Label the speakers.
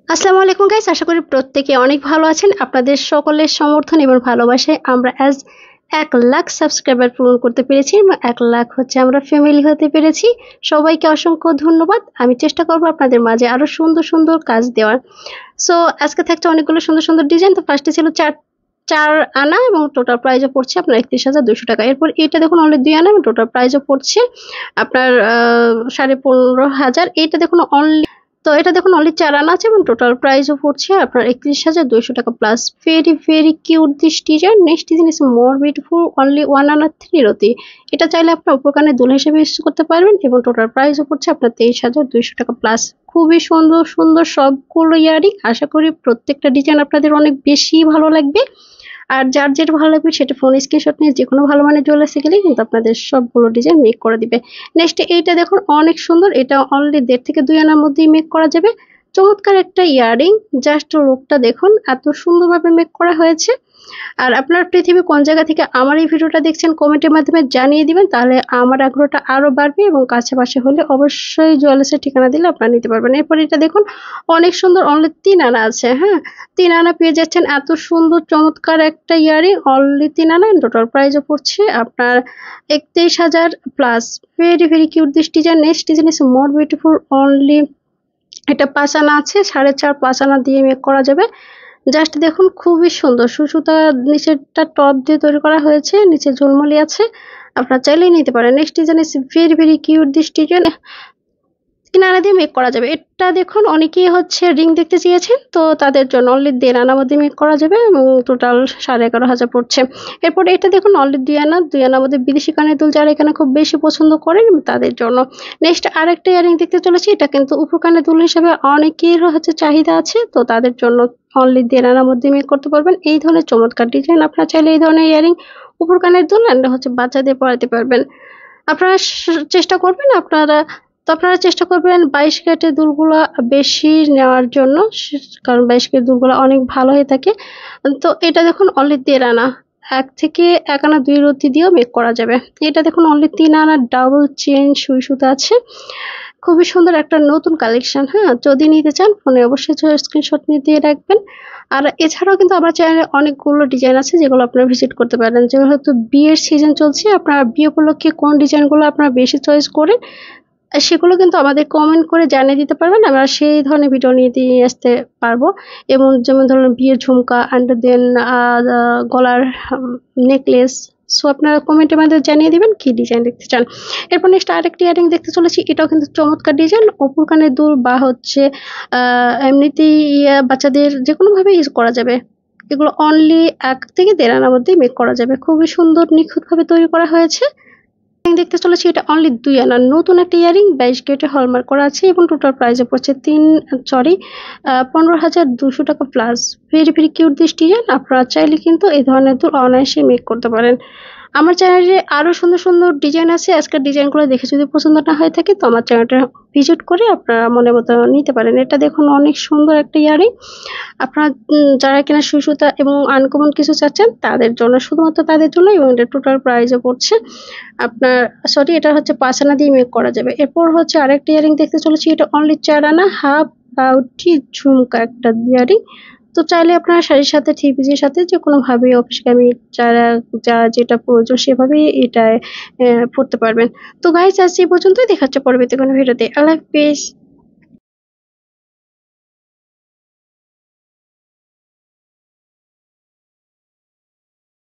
Speaker 1: আসসালামু আলাইকুম গাইস, আশা করি প্রত্যেকে অনেক ভালো আছেন। আপনাদের সকলের সমর্থন এবং ভালোবাসায় আমরা আজ 1,00,000 সাবস্ক্রাইবার পূরণ করতে পেরেছি এবং 1,00,000 হচ্ছে আমরা ফ্যামিলি হতে পেরেছি। সবাইকে অসংখ্য ধন্যবাদ। আমি চেষ্টা করব আপনাদের মাঝে আরো সুন্দর সুন্দর কাজ দেওয়ার। সো আজকে থাকছে অনেকগুলো সুন্দর সুন্দর ডিজাইন। তো ফার্স্টে ছিল চার আনা এবং টোটাল প্রাইসও পড়ছে আপনার 31,200 টাকা। এরপর এটা দেখুন অনলি 2 আনা এবং টোটাল প্রাইসও পড়ছে আপনার 15,500। এইটা দেখুন এটা দেখুন অনলি 4 আনা আছে এবং টোটাল প্রাইসও পড়ছে আপনার 31,200 টাকা plus. Very very cute this design. Next design is more beautiful, only 1 আনা 3 রতি। এটা চাইলে আপনার উপর কানে দুল হিসেবে ইউজ করতে পারবেন এবং টোটাল প্রাইসও পড়ছে আপনার 23,200 টাকা প্লাস। খুবই সুন্দর সুন্দর সবগুলো ইয়ারিং। আশা করি প্রত্যেকটা ডিজাইন আপনাদের অনেক বেশি ভালো লাগবে। আর যার যেটা ভালো লাগবে সেটা ফোন স্ক্রিনশট নিয়ে যে কোনো ভালো মানের জুয়েলার্সে গেলেই কিন্তু আপনাদের সবগুলো ডিজাইন মেক করে দিবে। নেক্সট এইটা দেখুন অনেক সুন্দর। এটা অনলি 1.5 থেকে 2 আনার মধ্যেই মেক করা যাবে। চমৎকার একটা ইয়ারিং। জাস্ট লুকটা দেখুন, এত সুন্দরভাবে মেক করা হয়েছে। আর আপনার পৃথিবী কোন জায়গা থেকে আমার এই ভিডিওটা দেখছেন কমেন্টের মাধ্যমে জানিয়ে দিবেন, তাহলে আমার আগ্রহটা আরো বাড়বে এবং কাছাকাছি হলে অবশ্যই জুয়েলার্সের ঠিকানা দিলে আপনারা নিতে পারবেন। এরপর এটা দেখুন অনেক সুন্দর, অনলি 3 আনা আছে। হ্যাঁ, 3 আনা পেয়ে যাচ্ছেন। এত সুন্দর চমৎকার একটা ইয়ারিং, অনলি 3 আনা। টোটাল প্রাইসও পড়ছে আপনার 31,000 plus. Very very cute this design. Next design is more beautiful, only এটা 5 আনা আছে, 4.5 5 আনা দিয়ে মেক করা যাবে। জাস্ট দেখুন খুবই সুন্দর। সুতা নিচেরটা টপ দিয়ে তৈরি করা হয়েছে, নিচে ঝুলমুলি আছে। আপনারা চাইলেই নিতে পারেন। Next design is very very cute this design. কিনারা দিয়ে মেক করা যাবে। এটা দেখুন অনেকেই হচ্ছে রিং দেখতে চেয়েছেন, তো তাদের জন্য অনলি 1.5 আনার মধ্যে মেক করা যাবে এবং টোটাল 11,500 পড়ছে। এরপর এটা দেখুন অনলি 2 আনা, 2 আনার মধ্যে বিদেশি কানের দুল যারা এখানে খুব বেশি পছন্দ করেন তাদের জন্য। নেক্সট আরেকটা ইয়ারিং দেখতে চলেছি। এটা কিন্তু উপর কানের দুল হিসেবে অনেকের হচ্ছে চাহিদা আছে, তো তাদের জন্য অনলি 1.5 আনার মধ্যে মেক করতে পারবেন। এই ধরনের চমৎকার ডিজাইন আপনারা চাইলে এই ধরনের ইয়ারিং উপর কানের দুল এন্ড হচ্ছে বাচ্চাদের পরাতে পারবেন। আপনারা চেষ্টা করবেন আপনারা চেষ্টা করবেন 22 ক্যারেটের দুলগুলা বেশি নেওয়ার জন্য, কারণ 22 ক্যারেটের দুলগুলা অনেক ভালো হয়ে থাকে। তো এটা দেখুন অনলি 1.5 আনা, 1 থেকে 1 আনা 2 রতি দিয়েও মেক করা যাবে। এটা দেখুন অনলি 3 আনা ডাবল চেন সুই সুতা আছে। খুবই সুন্দর একটা নতুন কালেকশন। হ্যাঁ, যদি নিতে চান ফোনে অবশ্যই স্ক্রিনশট নিয়ে দিয়ে রাখবেন। আর এছাড়াও কিন্তু আমার চ্যানেলে অনেকগুলো ডিজাইন আছে যেগুলো আপনারা ভিজিট করতে পারেন। যেহেতু বিয়ের সিজন চলছে, আপনারা বিয়ে উপলক্ষে কোন ডিজাইনগুলো আপনারা বেশি চয়েস করেন সেগুলো কিন্তু আমাদের কমেন্ট করে জানিয়ে দিতে পারবেন। আমরা সেই ধরনের ভিডিও নিয়ে আসতে পারবো। এবং যেমন ধরুন বিয়ের ঝুমকা অ্যান্ড দেন গলার নেকলেস। সো আপনারা কমেন্টের মাধ্যমে জানিয়ে দিবেন কি ডিজাইন দেখতে চান। এরপর নেক্সট আরেকটি ইয়ারিং দেখতে চলেছি। এটাও কিন্তু চমৎকার ডিজাইন। অপুর কানের দুল বা হচ্ছে এমনিতেই বাচ্চাদের যে কোনোভাবে ইউজ করা যাবে। এগুলো অনলি 1 থেকে 1.5 আনার মধ্যেই মেক করা যাবে। খুবই সুন্দর নিখুঁতভাবে তৈরি করা হয়েছে। দেখতে চলেছি এটা অনলি 2 আনা নতুন একটা ইয়ারিং, 22 ক্যারেটে হলমার্ক করা আছে এবং টোটাল প্রাইসে পড়ছে 15,200 টাকা plus. Very very cute this design. আপনারা চাইলে কিন্তু এই ধরনের দুল অনায়াসে মেক করতে পারেন। আমার চ্যানেলে আরো সুন্দর সুন্দর ডিজাইন আছে। আজকের ডিজাইনগুলো দেখে যদি পছন্দ না হয়ে থাকে তো আমার চ্যানেলটা ভিজিট করে আপনারা মনের মতো নিতে পারেন। এটা দেখুন অনেক সুন্দর একটা ইয়ারিং। আপনারা যারা কিনা সুই সুতা এবং আনকমন কিছু চাচ্ছেন তাদের জন্য, শুধুমাত্র তাদের জন্য। এবং এটা টোটাল প্রাইসও পড়ছে আপনার এটা হচ্ছে 5 আনা দিয়ে মেক করা যাবে। এরপর হচ্ছে আরেকটা ইয়ারিং দেখতে চলেছি। এটা অনলি 4 আনা হাফ বাউটি ঝুমকা একটা ইয়ারিং। তো চাইলে আপনারা শাড়ির সাথে থ্রি পিসের সাথে যে কোনোভাবে অফিসগামী যা যেটা প্রয়োজন সেভাবেই এটা পড়তে পারবেন। তো গাইস আজ এই পর্যন্তই। দেখা হচ্ছে পরবর্তী কোনো ভিডিওতে। আল্লাহ হাফেজ।